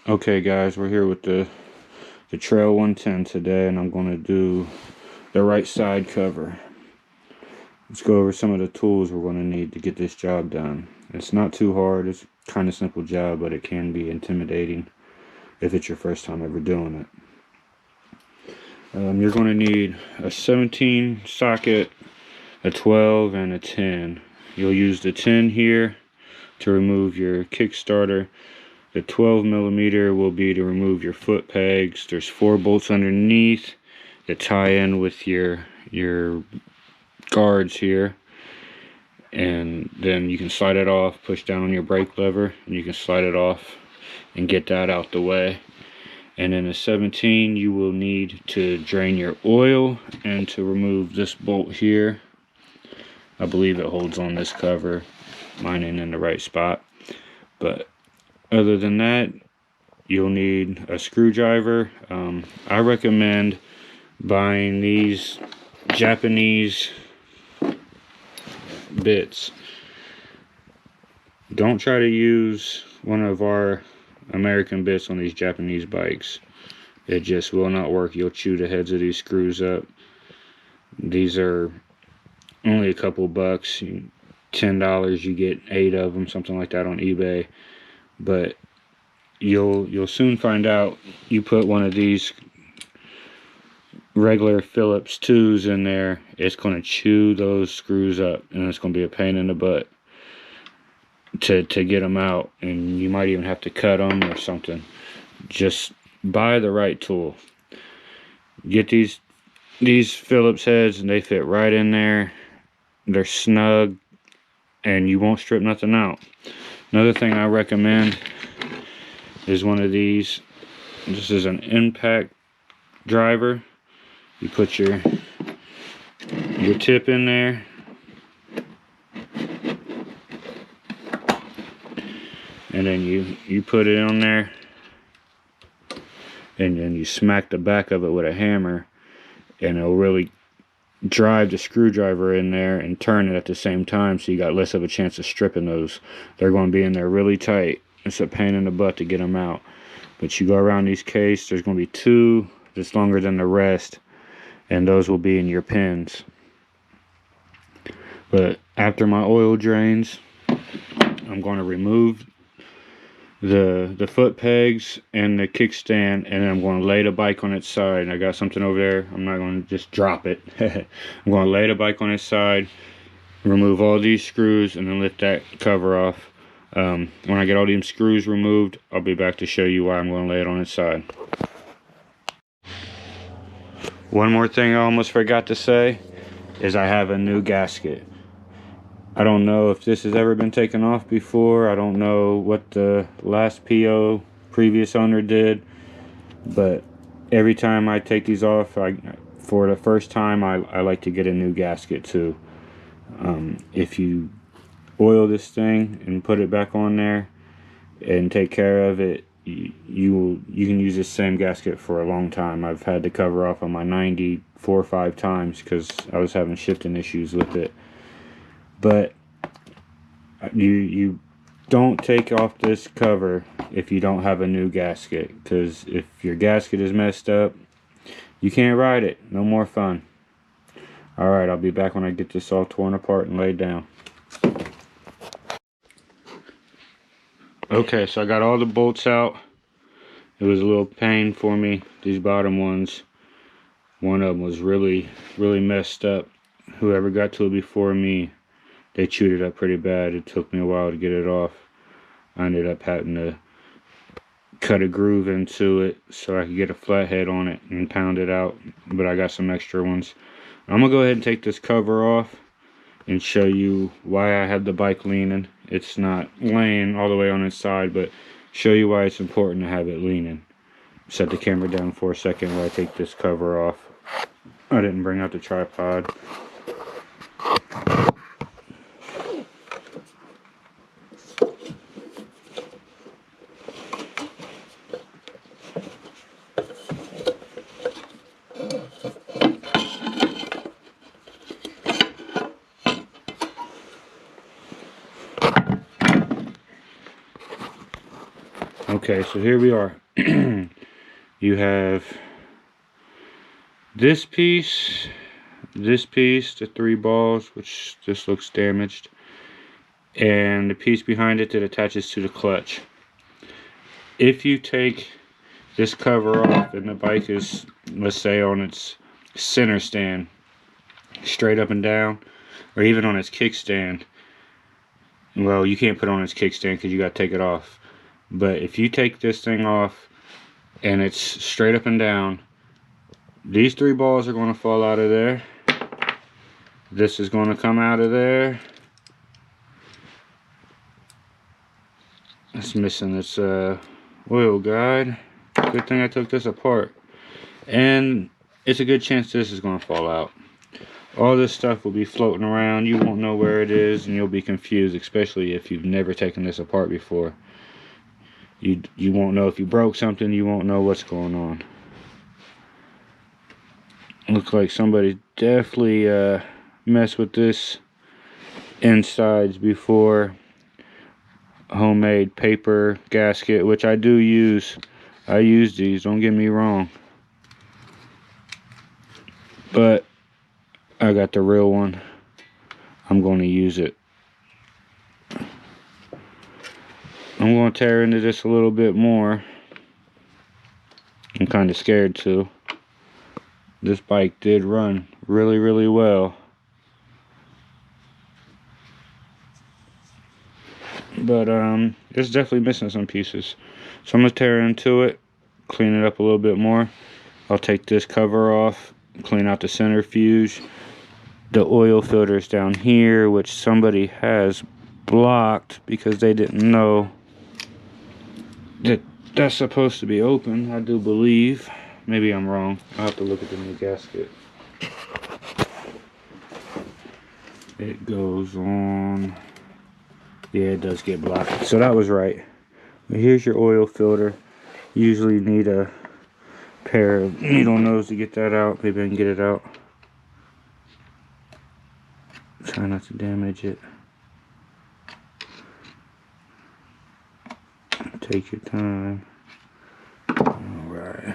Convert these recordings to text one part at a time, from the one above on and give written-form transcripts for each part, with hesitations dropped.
Okay guys, we're here with the Trail 110 today, and I'm going to do the right side cover. Let's go over some of the tools we're going to need to get this job done. It's not too hard, it's kind of simple job, but it can be intimidating if it's your first time ever doing it. You're going to need a 17 socket, a 12, and a 10. You'll use the 10 here to remove your Kickstarter. The 12 millimeter will be to remove your foot pegs. There's 4 bolts underneath that tie in with your guards here, and then you can slide it off, push down on your brake lever, and you can slide it off and get that out the way. And then a 17, you will need to drain your oil and to remove this bolt here. I believe it holds on this cover. Mine ain't in the right spot, but other than that, you'll need a screwdriver. I recommend buying these Japanese bits. Don't try to use one of our American bits on these Japanese bikes. It just will not work. You'll chew the heads of these screws up. These are only a couple bucks. $10, you get 8 of them, something like that on eBay. But you'll soon find out. You put one of these regular Phillips 2s in there, it's going to chew those screws up, and it's going to be a pain in the butt to get them out, and you might even have to cut them or something. Just buy the right tool. Get these Phillips heads, and they fit right in there. They're snug, and you won't strip nothing out. Another thing I recommend is one of these. This is an impact driver. You put your tip in there, and then you put it on there, and then you smack the back of it with a hammer, and it'll really drive the screwdriver in there and turn it at the same time, so you got less of a chance of stripping those. They're going to be in there really tight. It's a pain in the butt to get them out. But you go around these case, there's going to be 2 that's longer than the rest, and those will be in your pins. But after my oil drains, I'm going to remove the foot pegs and the kickstand, and then I'm going to lay the bike on its side. I got something over there. I'm not going to just drop it. I'm going to lay the bike on its side, remove all these screws, and then lift that cover off. When I get all these screws removed, I'll be back to show you why I'm going to lay it on its side. One more thing I almost forgot to say is I have a new gasket. I don't know if this has ever been taken off before. I don't know what the last PO previous owner did, but every time I take these off, for the first time, I like to get a new gasket too. If you oil this thing and put it back on there and take care of it, you can use this same gasket for a long time. I've had to cover off on my 90 4 or 5 times because I was having shifting issues with it. But you don't take off this cover if you don't have a new gasket, because if your gasket is messed up, you can't ride it. No more fun. Alright, I'll be back when I get this all torn apart and laid down. Okay, so I got all the bolts out. It was a little pain for me. These bottom ones, one of them was really messed up. Whoever got to it before me, they chewed it up pretty bad. It took me a while to get it off. I ended up having to cut a groove into it so I could get a flathead on it and pound it out, but I got some extra ones. I'm gonna go ahead and take this cover off and show you why I have the bike leaning. It's not laying all the way on its side, but show you why it's important to have it leaning. Set the camera down for a second while I take this cover off. I didn't bring out the tripod. Okay, so here we are. You have this piece, the 3 balls, which this looks damaged, and the piece behind it that attaches to the clutch. If you take this cover off and the bike is, let's say, on its center stand, straight up and down, or even on its kickstand, well, you can't put it on its kickstand because you got to take it off. But if you take this thing off and it's straight up and down, these 3 balls are going to fall out of there. This is going to come out of there. It's missing its oil guide. Good thing I took this apart. And it's a good chance this is going to fall out. All this stuff will be floating around. You won't know where it is, and you'll be confused, especially if you've never taken this apart before. You won't know if you broke something. You won't know what's going on. Looks like somebody definitely messed with this insides before. Homemade paper gasket, which I do use. I use these, don't get me wrong. But I got the real one. I'm going to use it. I'm going to tear into this a little bit more. I'm kind of scared too. This bike did run really, really well. But it's definitely missing some pieces. So I'm going to tear into it, clean it up a little bit more. I'll take this cover off, clean out the centrifuge. The oil filter is down here, which somebody has blocked because they didn't know that that's supposed to be open, I do believe. Maybe I'm wrong. I'll have to look at the new gasket. It goes on. Yeah, it does get blocked. So that was right. But here's your oil filter. You usually need a pair of needle nose to get that out. Maybe I can get it out. Try not to damage it. Take your time. Alright.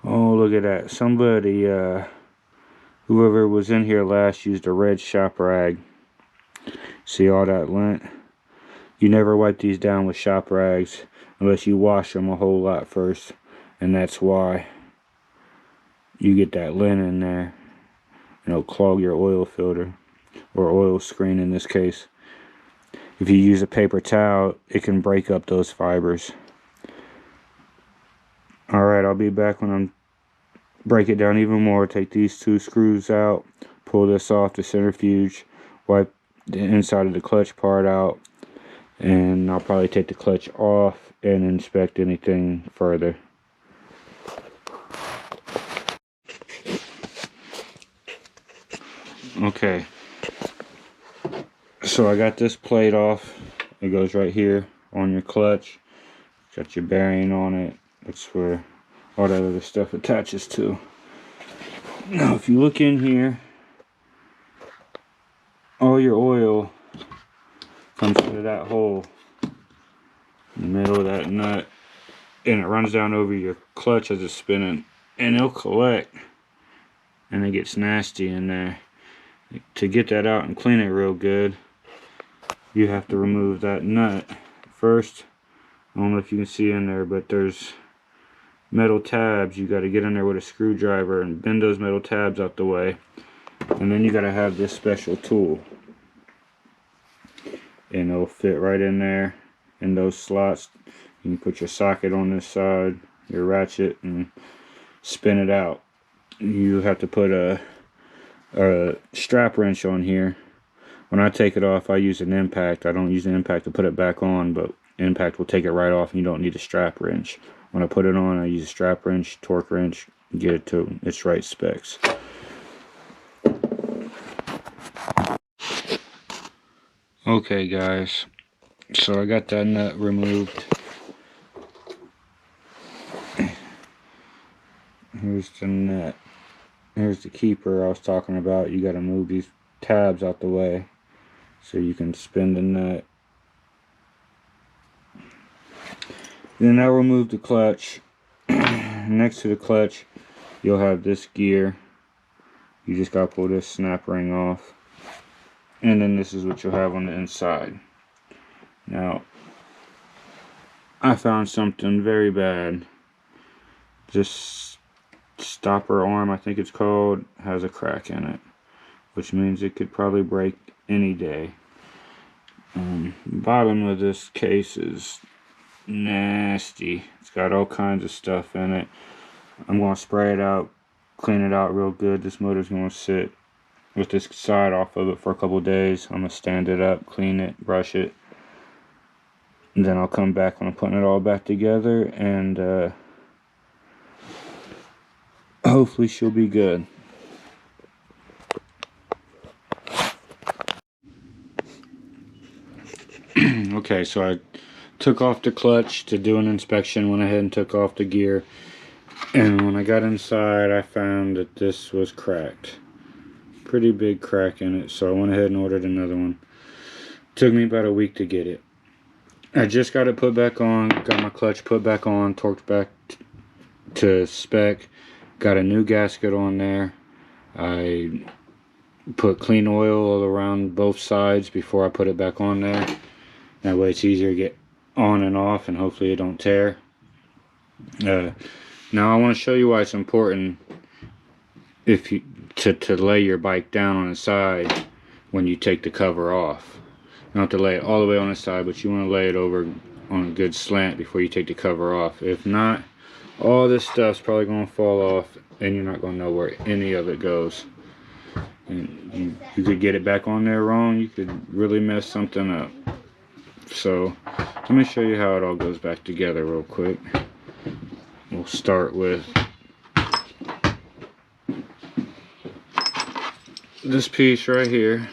Oh, look at that. Somebody, whoever was in here last used a red shop rag. See all that lint? You never wipe these down with shop rags unless you wash them a whole lot first. And that's why you get that lint in there. And it'll clog your oil filter. Or oil screen in this case. If you use a paper towel, it can break up those fibers. Alright, I'll be back when I'm break it down even more. Take these 2 screws out, pull this off the centrifuge, wipe the inside of the clutch part out, and I'll probably take the clutch off and inspect anything further. Okay, so I got this plate off. It goes right here on your clutch. Got your bearing on it. That's where all that other stuff attaches to. Now if you look in here, all your oil comes into that hole in the middle of that nut, and it runs down over your clutch as it's spinning, and it'll collect, and it gets nasty in there. To get that out and clean it real good, you have to remove that nut first. I don't know if you can see in there, but there's metal tabs. You got to get in there with a screwdriver and bend those metal tabs out the way, and then you got to have this special tool, and it'll fit right in there in those slots. You can put your socket on this side, your ratchet, and spin it out. You have to put a strap wrench on here. When I take it off, I use an impact. I don't use an impact to put it back on, but impact will take it right off and you don't need a strap wrench. When I put it on, I use a strap wrench, torque wrench, get it to its right specs. Okay guys, so I got that nut removed. Here's the nut. Here's the keeper I was talking about. You got to move these tabs out the way so you can spin the nut. Then I'll remove the clutch. Next to the clutch, you'll have this gear. You just gotta pull this snap ring off. And then this is what you'll have on the inside. Now, I found something very bad. This stopper arm, I think it's called, has a crack in it, which means it could probably break any day. The bottom of this case is nasty. It's got all kinds of stuff in it. I'm going to spray it out, clean it out real good. This motor's going to sit with this side off of it for a couple days. I'm going to stand it up, clean it, brush it, and then I'll come back when I'm putting it all back together, and hopefully she'll be good. Okay, so I took off the clutch to do an inspection, went ahead and took off the gear, and when I got inside I found that this was cracked. Pretty big crack in it, so I went ahead and ordered another one. Took me about a week to get it. I just got it put back on, got my clutch put back on, torqued back to spec, got a new gasket on there. I put clean oil all around both sides before I put it back on there. That way it's easier to get on and off, and hopefully it don't tear. Now I want to show you why it's important if you to lay your bike down on the side when you take the cover off. You don't have to lay it all the way on the side, but you want to lay it over on a good slant before you take the cover off. If not, all this stuff's probably going to fall off and you're not going to know where any of it goes. And you could get it back on there wrong. You could really mess something up. So let me show you how it all goes back together real quick. We'll start with this piece right here.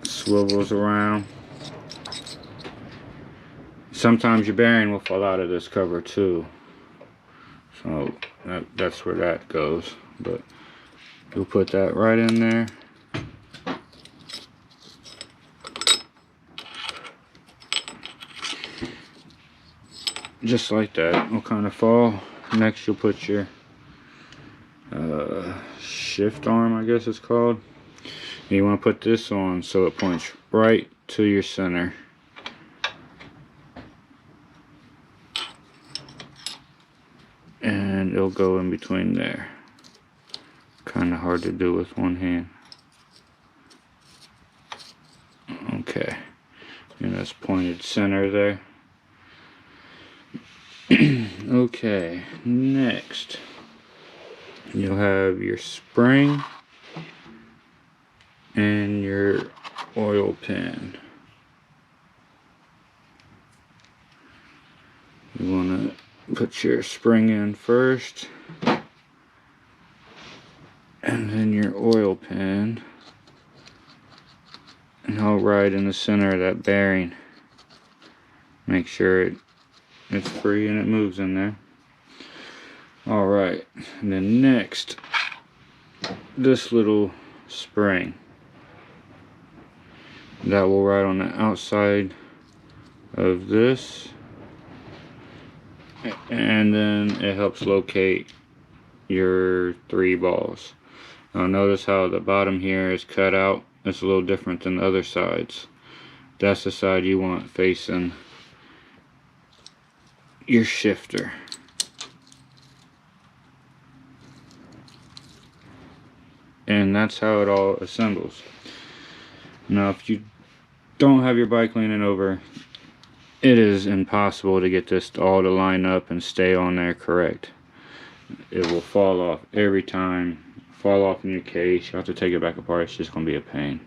Swivels around. Sometimes your bearing will fall out of this cover too, so that's where that goes. But you'll put that right in there. Just like that. It'll kind of fall. Next you'll put your shift arm, I guess it's called. And you want to put this on so it points right to your center. And it'll go in between there. Kind of hard to do with one hand. Okay. And that's pointed center there. Okay, next you'll have your spring and your oil pan. You want to put your spring in first, and then your oil pan, and I'll right in the center of that bearing. Make sure it's free and it moves in there. Alright, and then next, this little spring that will ride on the outside of this, and then it helps locate your 3 balls. Now notice how the bottom here is cut out. It's a little different than the other sides. That's the side you want facing your shifter. And that's how it all assembles. Now if you don't have your bike leaning over, it is impossible to get this all to line up and stay on there correct. It will fall off every time. Fall off in your case. You have to take it back apart. It's just going to be a pain.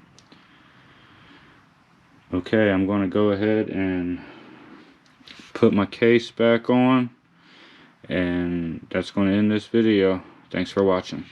Okay, I'm going to go ahead and put my case back on, and that's going to end this video. Thanks for watching.